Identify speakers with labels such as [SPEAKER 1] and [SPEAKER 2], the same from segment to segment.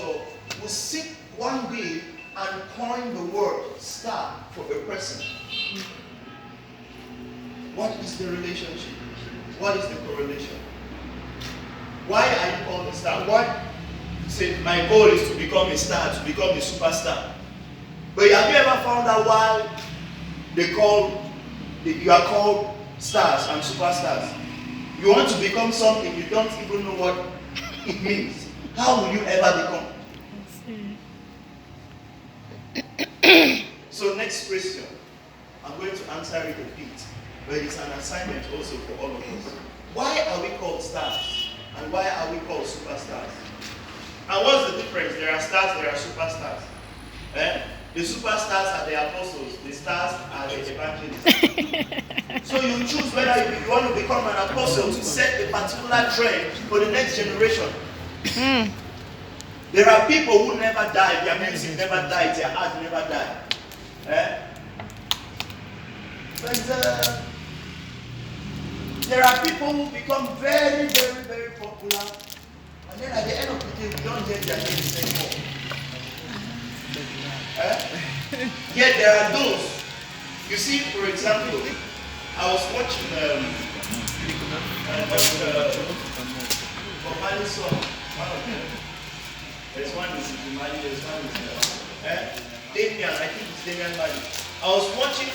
[SPEAKER 1] culture will sit one day and coin the word star for a person. What is the relationship? What is the correlation? Why are you called a star? What? Say, my goal is to become a star, to become a superstar. But have you ever found out why you are called stars and superstars? You want to become something, you don't even know what it means. How will you ever become? So next question, I'm going to answer it a bit, but it's an assignment also for all of us. Why are we called stars? And why are we called superstars? And what's the difference? There are stars, there are superstars. The superstars are the apostles, the stars are the evangelists. So you choose whether you want to become an apostle to set a particular trend for the next generation. There are people who never die, their music never died, their art never died. But there are people who become very, very, very popular, and then at the end of the day, we don't hear their names anymore. Yet there are those. You see, for example, I was watching Omali's song, one of them. There's one is Omali, there's one is Damian, I think it's Damian Mali. I was watching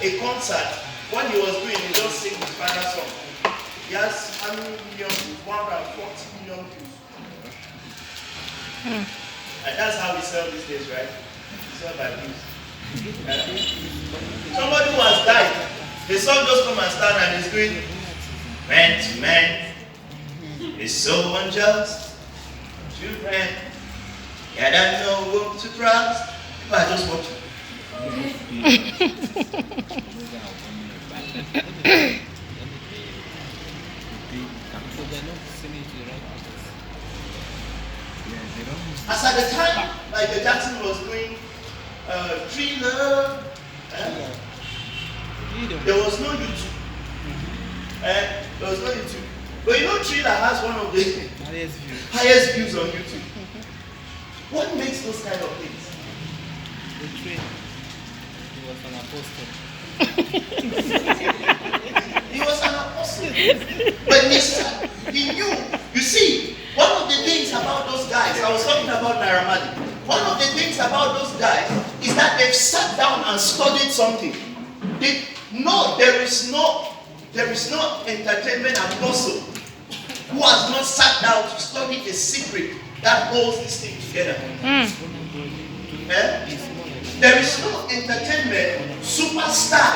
[SPEAKER 1] a concert. What he was doing, he just sing his final song. He has how many million views? 140 million views. And that's how we sell these days, right? We sell by views. Somebody who has died, the song just come and stand and is doing man to man is so unjust. Children, yeah, don't know whom to trust. People are just watching. As at the time, like the Jackson was doing Thriller, there was no YouTube. There was no YouTube. But you know Thriller has one of the highest views on YouTube. What makes those kind of things? The train. He was an apostle. He was an apostle. But he knew. You see, one of the things about those guys, I was talking about Naira Marley. One of the things about those guys is that they've sat down and studied something. There is no entertainment apostle who has not sat down to study the secret that holds this thing together. There is no entertainment superstar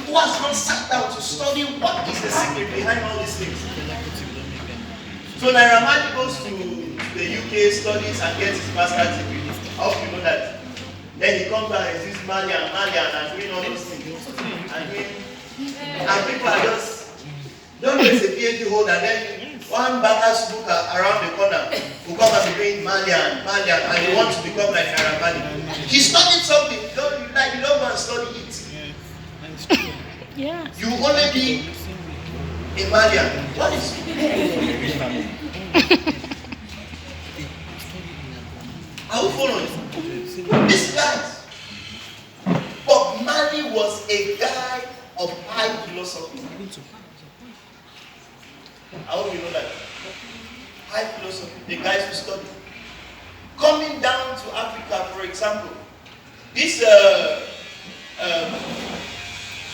[SPEAKER 1] who has not sat down to study what is the secret behind all these things. So Naira Marley goes to the UK, studies and gets his master's degree. I hope you know that. Then he comes back and sees Malian and doing all those things. And people are just, don't raise a PhD holder, then one banker's book around the corner will come and be doing Malian, and he wants to become like Naira Marley. He studied something, you don't want to study it. Yeah. You only be a Malian. What is it? I will follow you. This guy, Bob Marley was a guy of high philosophy. I hope you know that. High philosophy, the guys who study. Coming down to Africa, for example, this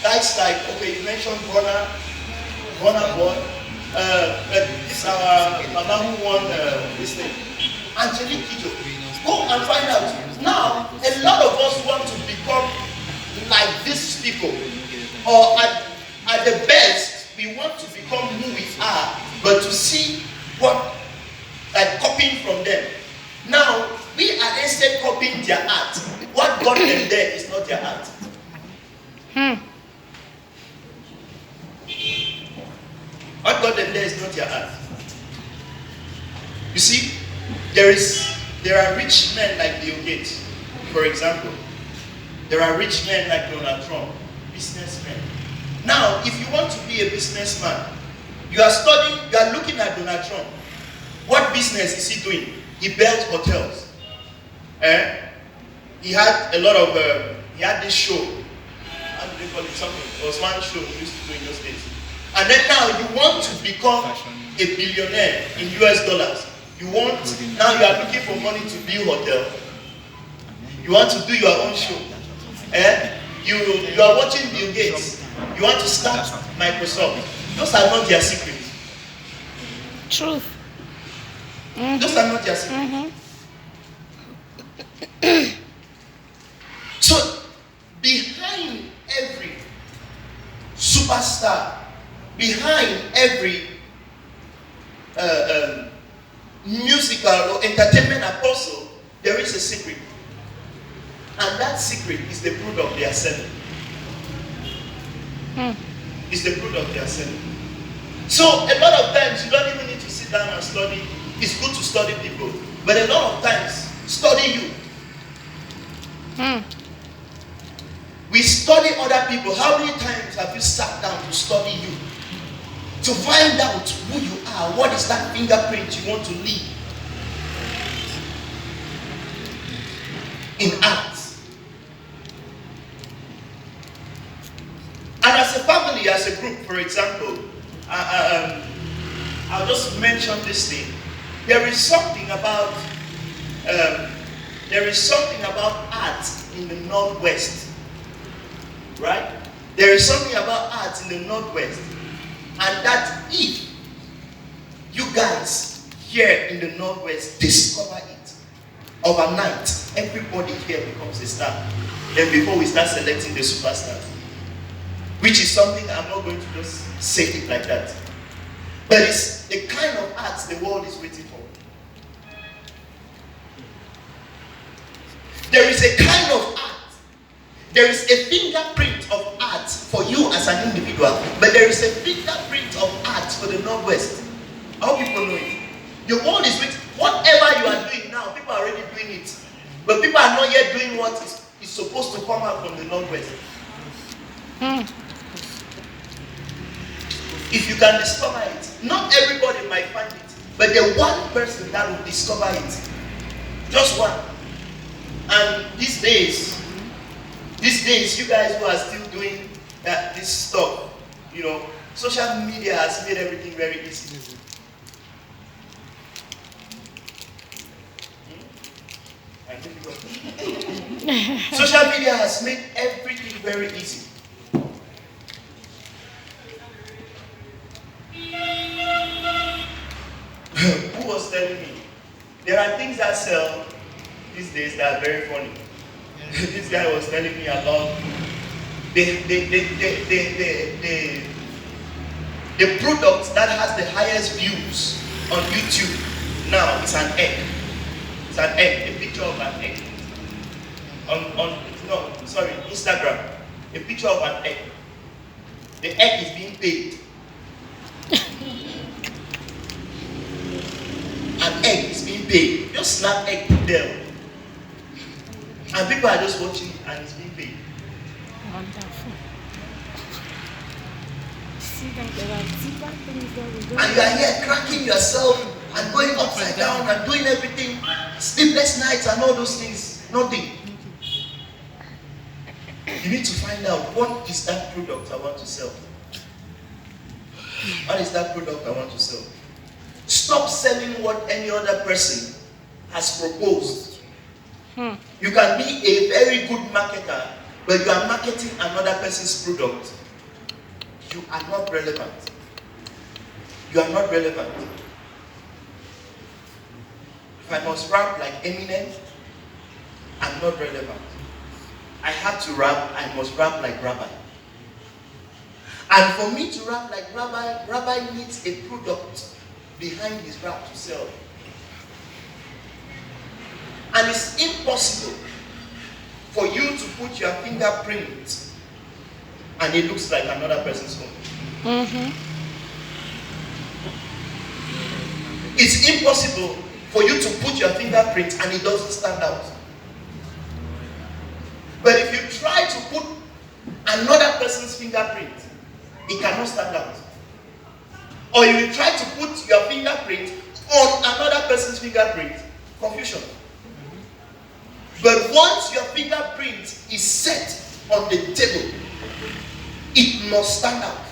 [SPEAKER 1] guys like, okay, you mentioned Bonner Boy. This our mama who won this thing. Angelique Kidjo. Go and find out. Now, a lot of us want to become like these people. Or at the best, we want to become who we are, but to see what, like copying from them. Now, we are instead copying their art. What got them there is not their art. What got them there is not their art. You see, there are rich men like Bill Gates, for example. There are rich men like Donald Trump, businessmen. Now, if you want to be a businessman, you are looking at Donald Trump. What business is he doing? He built hotels. He had a lot of, he had this show. How do they call it? Something. It was one show he used to do in those days. And then now you want to become a billionaire in US dollars. Now you are looking for money to build hotel. You want to do your own show. You are watching Bill Gates. You want to start Microsoft. Those are not their secrets.
[SPEAKER 2] Truth.
[SPEAKER 1] Those are not their secrets. So, behind every superstar, behind every musical or entertainment apostle, there is a secret. And that secret is the product they are selling. It's the product they are selling. So a lot of times you don't even need to sit down and study. It's good to study people. But a lot of times, study you. We study other people. How many times have you sat down to study you? To find out who you are. What is that fingerprint you want to leave in art? And as a family, as a group, for example, I'll just mention this thing. There is something about art in the Northwest, right? There is something about art in the Northwest, and that if you guys here in the Northwest discover it overnight, everybody here becomes a star. Then before we start selecting the superstars. Which is something I'm not going to just say it like that. But it's the kind of art the world is waiting for. There is a kind of art. There is a fingerprint of art for you as an individual. But there is a fingerprint of art for the Northwest. How people know it? The world is waiting. Whatever you are doing now, people are already doing it. But people are not yet doing what is supposed to come out from the Northwest. If you can discover it, not everybody might find it, but the one person that will discover it, just one. And these days, you guys who are still doing this stuff, social media has made everything very easy. Social media has made everything very easy. Who was telling me? There are things that sell these days that are very funny. This guy was telling me about the product that has the highest views on YouTube now is an egg. It's an egg, a picture of an egg. Instagram. A picture of an egg. The egg is being paid. An egg is being paid. Just snap egg, put there. And people are just watching it and it's being paid.
[SPEAKER 2] Wonderful. See that there are deeper things that we don't.
[SPEAKER 1] And you are here cracking yourself and going upside down and doing everything. Sleepless nights and all those things. Nothing. You need to find out what is that product I want to sell. What is that product I want to sell? Stop selling what any other person has proposed. You can be a very good marketer, but you are marketing another person's product. You are not relevant. You are not relevant. If I must rap like Eminem, I'm not relevant. I have to rap, I must rap like Rabbi. And for me to rap like Rabbi needs a product behind his rap to sell. And it's impossible for you to put your fingerprint and it looks like another person's own. It's impossible for you to put your fingerprint and it doesn't stand out. But if you try to put another person's fingerprint, it cannot stand out. Or you will try to put your fingerprint on another person's fingerprint, Confusion. But once your fingerprint is set on the table, it must stand out.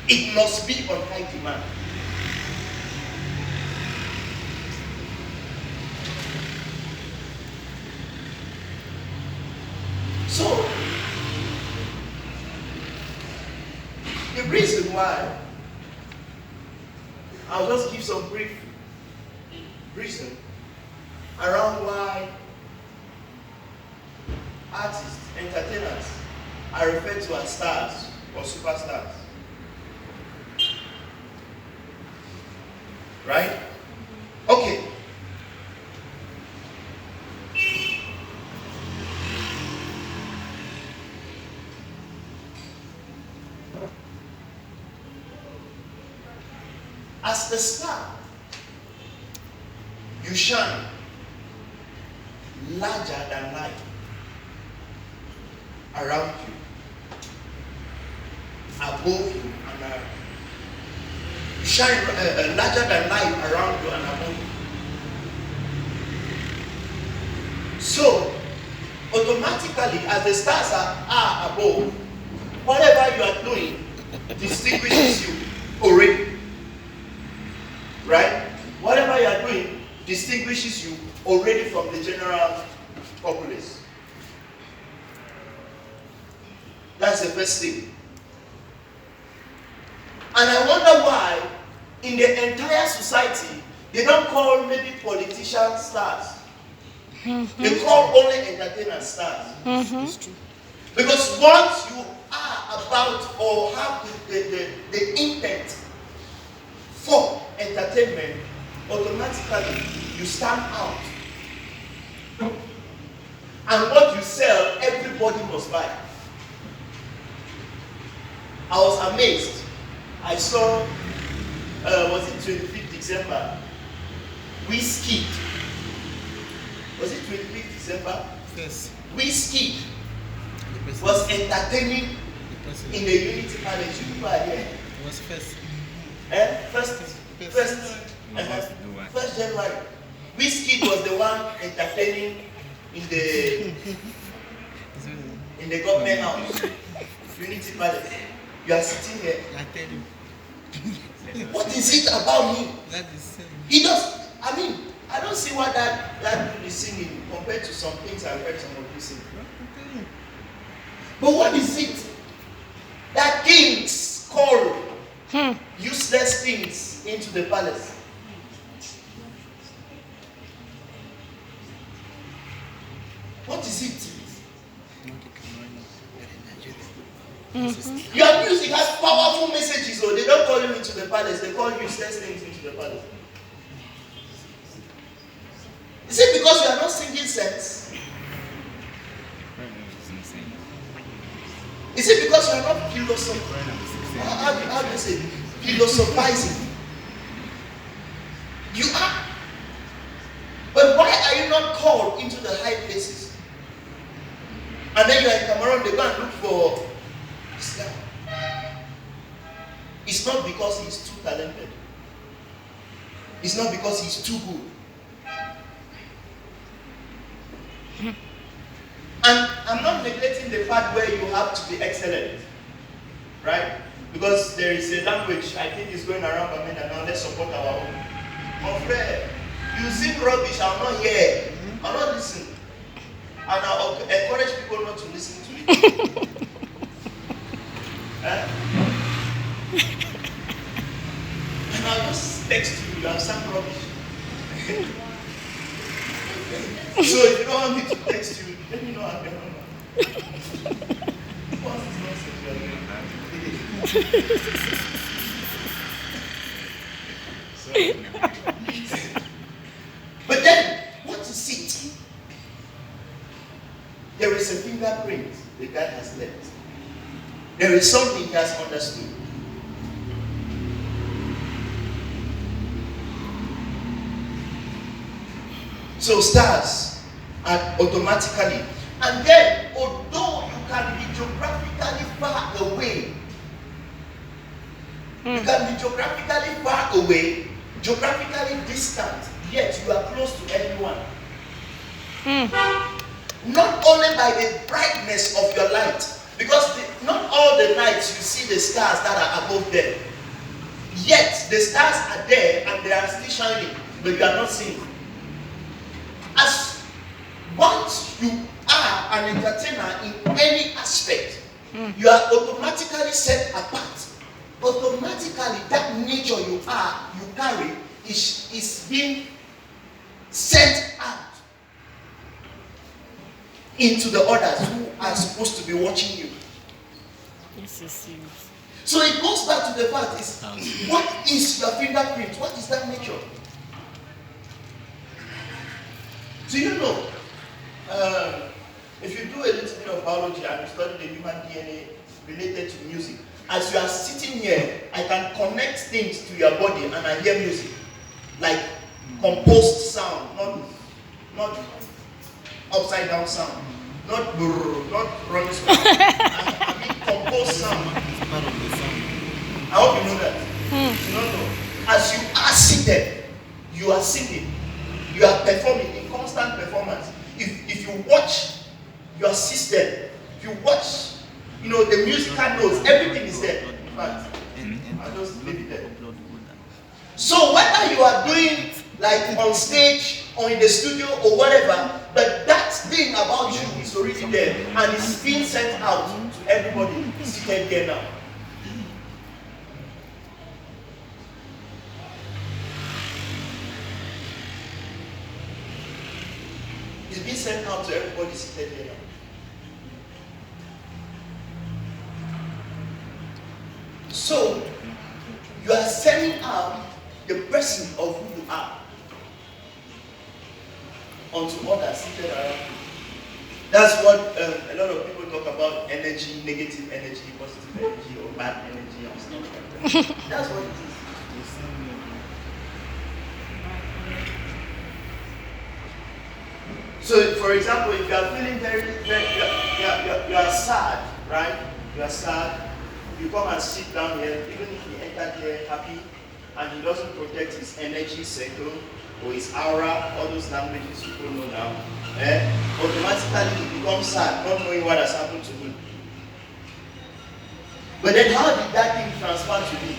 [SPEAKER 1] It must be on high demand. So, the reason why, I'll just give some brief reason around why artists, entertainers are referred to as stars or superstars. Right? Okay. As the star, you shine larger than life around you, above you and around. You shine larger than life around you and above you. So, automatically, as the stars are above, whatever you are doing distinguishes you already. Right? Whatever you are doing distinguishes you already from the general populace. That's the first thing. And I wonder why in the entire society they don't call maybe politicians stars. They call only entertainers stars. It's true. Because once you are about or have the intent for entertainment, automatically you stand out. And what you sell, everybody must buy. I was amazed. I saw, was it 25th December? Whiskey. Was it 25th December? Yes. Whiskey was entertaining in the Unity Palace. You people are here.
[SPEAKER 3] It was first.
[SPEAKER 1] First January. Whiskey was the one entertaining in the government house. Unity Palace. You are sitting here.
[SPEAKER 3] I tell you.
[SPEAKER 1] What is it about him?
[SPEAKER 3] That is
[SPEAKER 1] He does. I mean, I don't see what that dude is singing compared to some things I've heard some of you sing. But what is it that kings call useless things into the palace? What is it? Your music has powerful messages, so they don't call you into the palace, they call useless things into the palace. Is it because you are not singing sense? Is it because you are not philosophizing? How do you say? Philosophizing. You are. But why are you not called into the high places? And then you are in Cameroon, they go and look for Islam. It's not because he's too talented. It's not because he's too good. And I'm not neglecting the part where you have to be excellent. Right? Because there is a language I think is going around by men and now let's support our own. Unfair. You sing rubbish, I'll not hear. I'll not listen. And I'll encourage people not to listen to it. And I'll just text you have sang rubbish. So if you don't want me to text you, let me know I'm the number. Once it's not sexual, but then, what is it? There is a fingerprint the guy has left. There is something he has understood. So stars are automatically, and then although you can be geographically far away, you can be geographically far away, geographically distant, yet you are close to everyone. Not only by the brightness of your light, because not all the nights you see the stars that are above them. Yet the stars are there and they are still shining, but you are not seeing. As once you are an entertainer in any aspect, you are automatically set apart. Automatically, that nature you carry is being sent out into the others who are supposed to be watching you.
[SPEAKER 2] This is serious.
[SPEAKER 1] So it goes back to the fact is, what is your fingerprint? What is that nature? Do you know, if you do a little bit of biology and you study the human DNA related to music, as you are sitting here, I can connect things to your body and I hear music. Like composed sound, not upside down sound, not running sound. I mean composed sound. I hope you know that. You don't know. As you are seated, you are singing, you are performing in constant performance. If you watch your system, if you watch, the musical notes, everything is there. In fact, I'll just leave it there. So whether you are doing like on stage or in the studio or whatever, but that thing about you is already there and it's being sent out to everybody seated here now. It's being sent out to everybody seated here now. So, you are sending out the person of who you are onto others seated around you. That's what a lot of people talk about: energy, negative energy, positive energy, or bad energy, and stuff like that. That's what it is. So, for example, if you are feeling you are sad, right? You are sad. You come and sit down here, even if he entered here happy, and he doesn't protect his energy circle or his aura, all those languages people know now, automatically he becomes sad, not knowing what has happened to him. But then how did that thing transfer to me?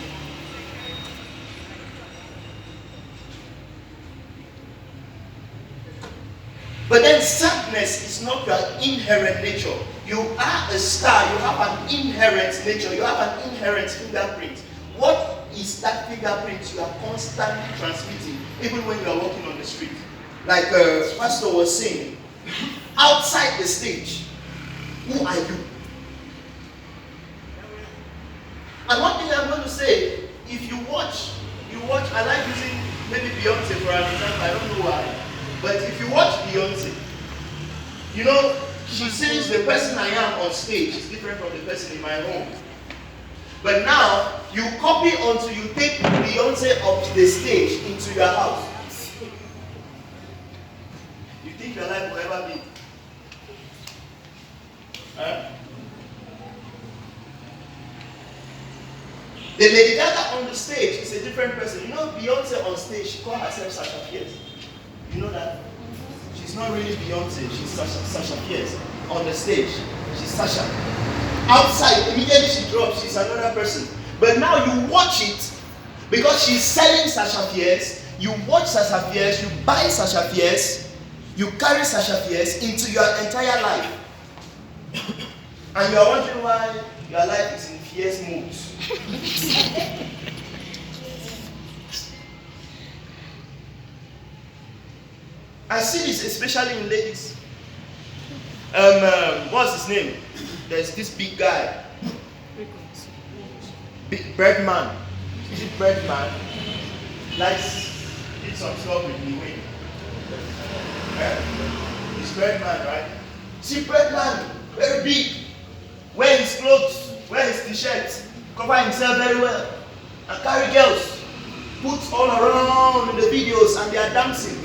[SPEAKER 1] But then sadness is not your inherent nature. You are a star, you have an inherent nature, you have an inherent fingerprint. What is that fingerprint you are constantly transmitting, even when you are walking on the street? Like Pastor was saying, outside the stage, who are you? And one thing I'm going to say, if you watch, I like using maybe Beyonce for an example, I don't know why. But if you watch Beyonce, she says the person I am on stage is different from the person in my home. But now, you copy until you take Beyonce off the stage into your house. You think your life will ever be? The Lady Gaga on the stage is a different person. Beyonce on stage, she calls herself Sasha Fierce. You know that? She's not really Beyonce, she's Sasha Fierce. On the stage, she's Sasha. Outside, immediately she drops, she's another person. But now you watch it, because she's selling Sasha Fierce, you watch Sasha Fierce, you buy Sasha Fierce, you carry Sasha Fierce into your entire life. And you are wondering why your life is in fierce moods. I see this especially in ladies. What's his name? There's this big guy. Bread man. Is it bread man? Likes did some stuff with me. It's bread man, right? See bread man, very big. Wear his clothes, wear his t-shirt, cover himself very well, and carry girls, put all around in the videos, and they are dancing.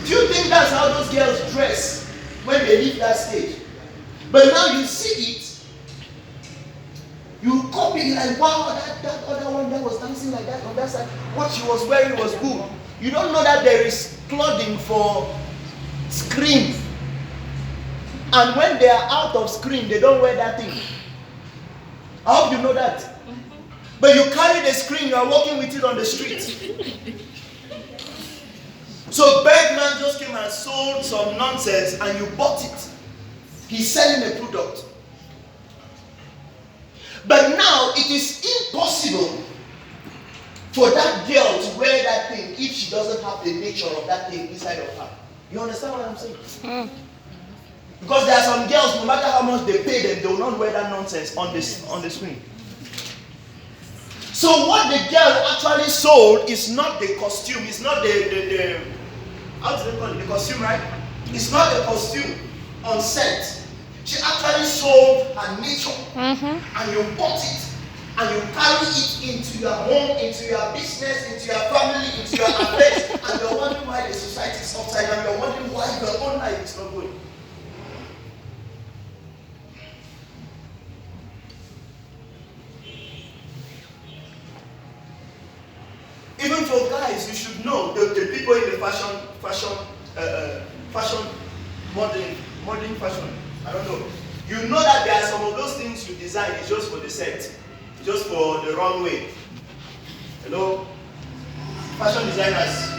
[SPEAKER 1] Do you think that's how those girls dress when they leave that stage? But now you see it, you copy like, wow, that other one that was dancing like that on that side, what she was wearing was good. You don't know that there is clothing for screen. And when they are out of screen, they don't wear that thing. I hope you know that. But you carry the screen, you are walking with it on the street. So Bergman just came and sold some nonsense and you bought it. He's selling a product. But now it is impossible for that girl to wear that thing if she doesn't have the nature of that thing inside of her. You understand what I'm saying? Because there are some girls, no matter how much they pay them, they will not wear that nonsense on the screen. So what the girl actually sold is not the costume, it's not the how do they call it? The costume, right? It's not the costume on set. She actually sold her nature. And you bought it. And you carry it into your home, into your business, into your family, into your affairs. And you're wondering why the society is upside down. You're wondering why your own life is not good. Even for guys, you should know the people in the fashion modeling fashion. I don't know. You know that there are some of those things you design is just for the set, just for the runway. Hello, fashion designers.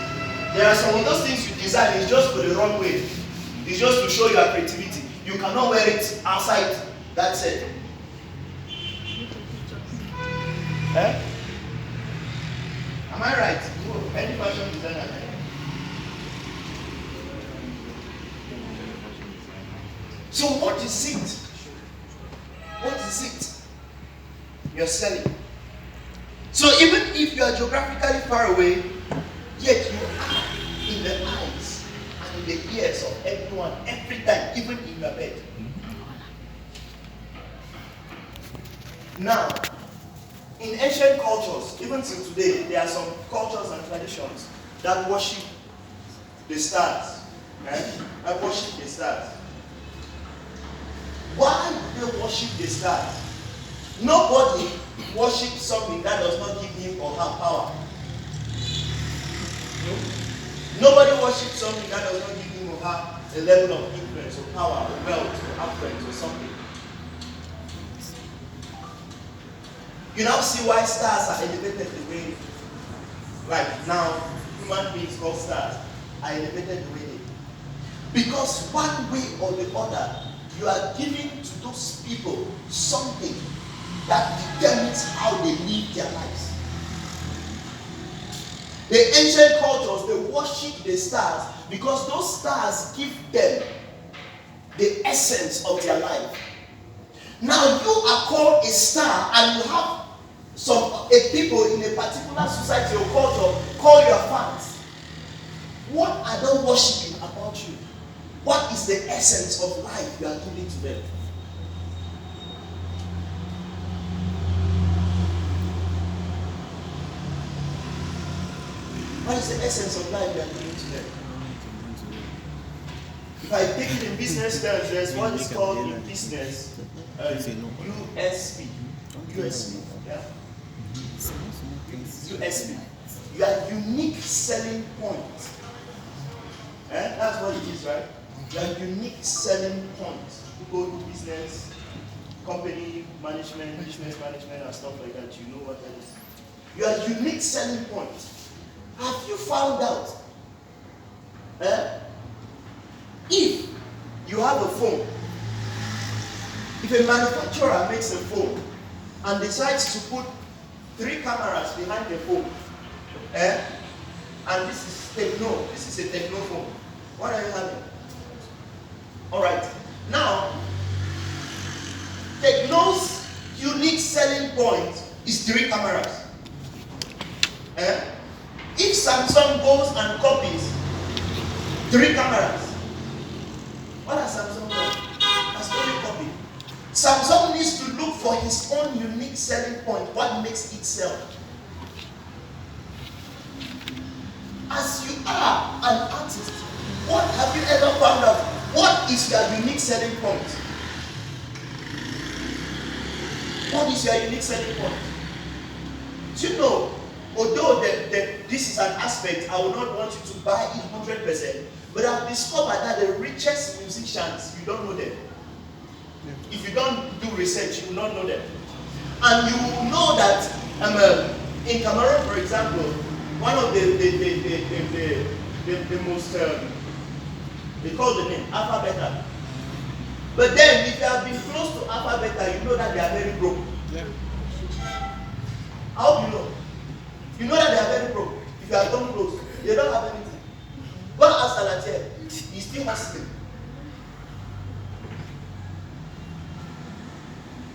[SPEAKER 1] There are some of those things you design is just for the runway. It's just to show your creativity. You cannot wear it outside that set. Eh? Am I right? No, any fashion designer. So what is it? What is it? You're selling. So even if you are geographically far away, yet you are in the eyes and in the ears of everyone, every time, even in your bed. Now, in ancient cultures, even till today, there are some cultures and traditions that worship the stars. Right? That worship the stars. Why do they worship the stars? Nobody worships something that does not give him or her power. Nobody worships something that does not give him or her a level of influence or power or wealth or affluence or something. You now see why stars are elevated the way, like now, human beings called stars are elevated the way they do. Because one way or the other, you are giving to those people something that determines how they live their lives. The ancient cultures, they worship the stars because those stars give them the essence of their life. Now you are called a star and you have a people in a particular society or culture call your fans. What are they worshiping about you? What is the essence of life you are giving to them? What is the essence of life you are giving to them? If I take it in business terms, there's what is called in business USP. USP. Yeah? USP. Your unique selling point. That's what it is, right? Your unique selling point. You go to business, company management, business management, and stuff like that. You know what that is. Your unique selling point. Have you found out? If you have a phone, if a manufacturer makes a phone and decides to put 3 cameras behind the phone, and this is a techno phone. What are you having? Alright. Now, Techno's unique selling point is 3 cameras. If Samsung goes and copies 3 cameras, what has Samsung done? Has only copied. Samsung needs to look for his own unique selling point. What makes it sell? As you are an artist, what have you ever found out? What is your unique selling point? What is your unique selling point? Do you know although this is an aspect, I would not want you to buy it 100%, but I've discovered that the richest musicians, you don't know them. If you don't do research, you will not know them. And you will know that in Cameroon, for example, one of the most, they call the name Alpha Beta. But then, if you have been close to Alpha Beta, you know that they are very broke.
[SPEAKER 3] Yeah.
[SPEAKER 1] I hope you know. You know that they are very broke. If you are come close, they don't have anything. Go and ask Salatiel. He's still hustling.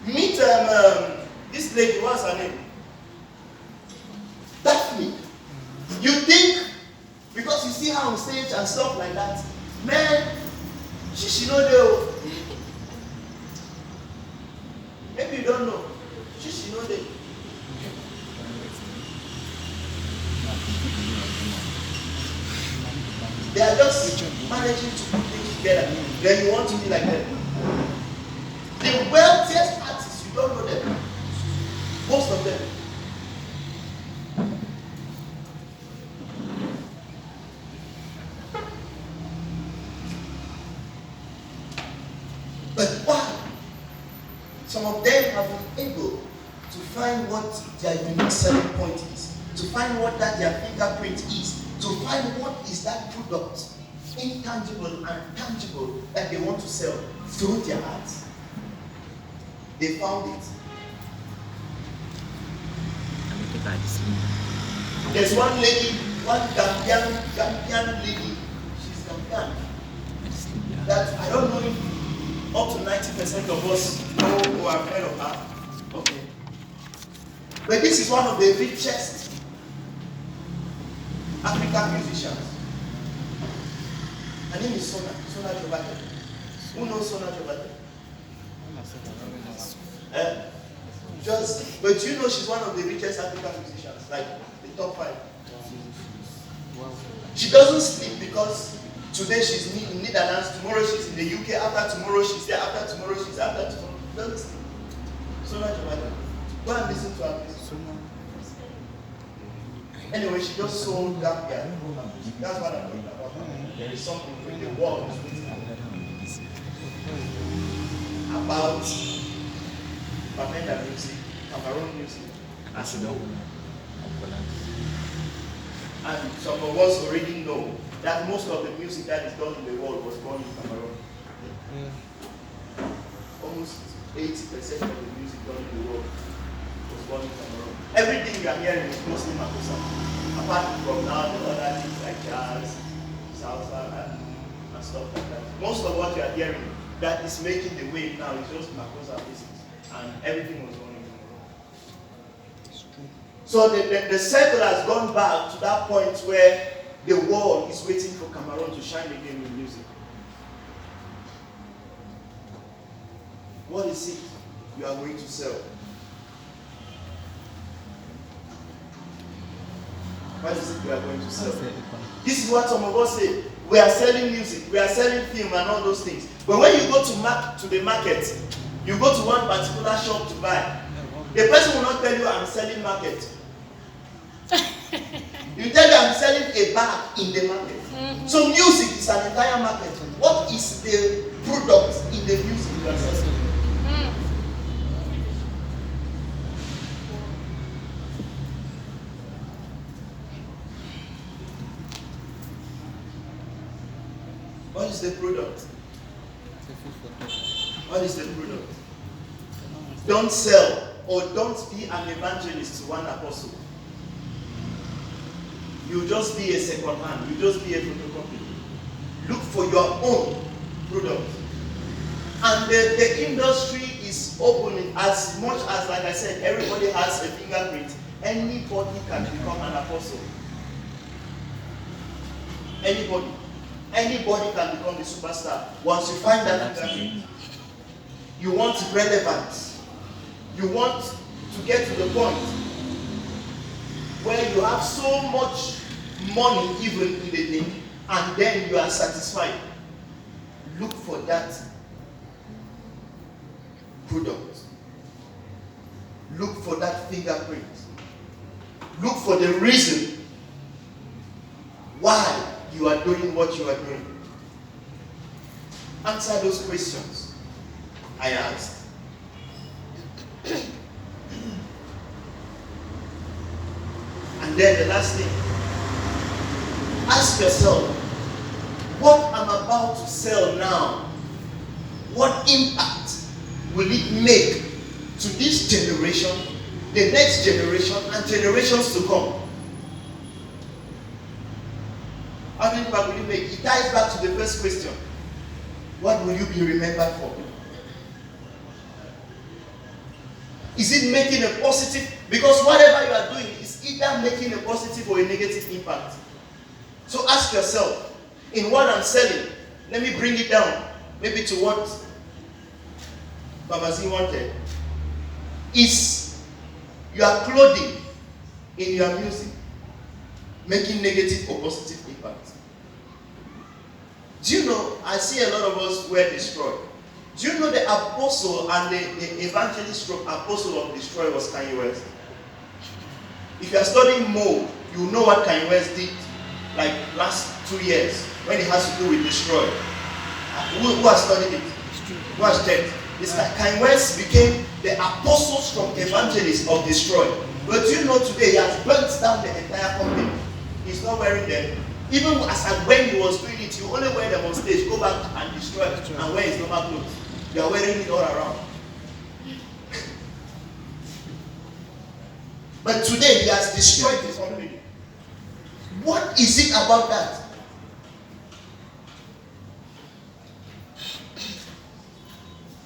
[SPEAKER 1] Meet this lady, what's her name? Daphne. You think, because you see her on stage and stuff like that, man, she know the. Maybe you don't know. She know the. They are just managing to put things together. Then you want to be like them. The wealthiest artists, you don't know them. Most of them. But why? Some of them have been able to find what their unique selling point is, to find what that their fingerprint is, to find what is that product, intangible and tangible, that they want to sell through their art. They found it. There's one lady, one Gambian lady, she's Gambian, that I don't know if up to 90% of us know or have heard of her. Okay. But this is one of the richest African musicians. Her name is Sona Jobate. Who knows Sona Jobate? But you know she's one of the richest African musicians, like the top 5. She doesn't sleep because today she's in Netherlands, tomorrow she's in the UK, after tomorrow she's there, after tomorrow she's after tomorrow. She doesn't sleep. Sona Jobate. Go and listen to her music. Anyway, she just sold that guy. That's what I'm talking about. There is something in the world about Bamenda music, Cameroon music. And some of us already know that most of the music that is done in the world was born in Cameroon. Almost 80% of the music done in the world was born in Cameroon. Everything you are hearing is mostly Makosa. Apart from now, the other things like jazz, salsa, and stuff like that. Most of what you are hearing that is making the wave now is just Makosa business. And everything was done in Cameroon. So the circle has gone back to that point where the world is waiting for Cameroon to shine again with music. What is it you are going to sell? What is it you are going to sell? This is what some of us say. We are selling music, we are selling film and all those things. But when you go to the market, you go to one particular shop to buy. The person will not tell you I'm selling market. You tell you I'm selling a bag in the market. So music is an entire market. What is the product in the music you are selling? What is the product? What is the product? Don't sell or don't be an evangelist to one apostle. You just be a second hand. You just be a photocopy. Look for your own product. And the industry is opening as much as, like I said, everybody has a fingerprint. Anybody can become an apostle. Anybody. Anybody can become a superstar. Once you find that fingerprint, you want relevance. You want to get to the point where you have so much money even in the thing, and then you are satisfied. Look for that product. Look for that fingerprint. Look for the reason why you are doing what you are doing. Answer those questions I asked. And then the last thing, ask yourself, what I'm about to sell now, what impact will it make to this generation, the next generation, and generations to come? How many impact will it make? It ties back to the first question. What will you be remembered for? Is it making a positive? Because whatever you are doing is either making a positive or a negative impact. So ask yourself, in what I'm selling, let me bring it down, maybe to what Babazi wanted. Is your clothing in your music making negative or positive impact? Do you know, I see a lot of us wear destroy. Do you know the apostle and the evangelist apostle of destroy was Kanye West? If you are studying mode, you know what Kanye West did like last 2 years when it has to do with destroy. Who has studied it? Who has checked? It's like Kanye West became the apostles from evangelists of destroy. But you know today he has burnt down the entire company. He's not wearing them. Even as when he was doing it, you only wear them on stage, go back and destroy and wear his normal clothes. You are wearing it all around. But today he has destroyed his company. What is it about that?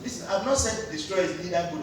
[SPEAKER 1] Listen, I've not said destroy is neither good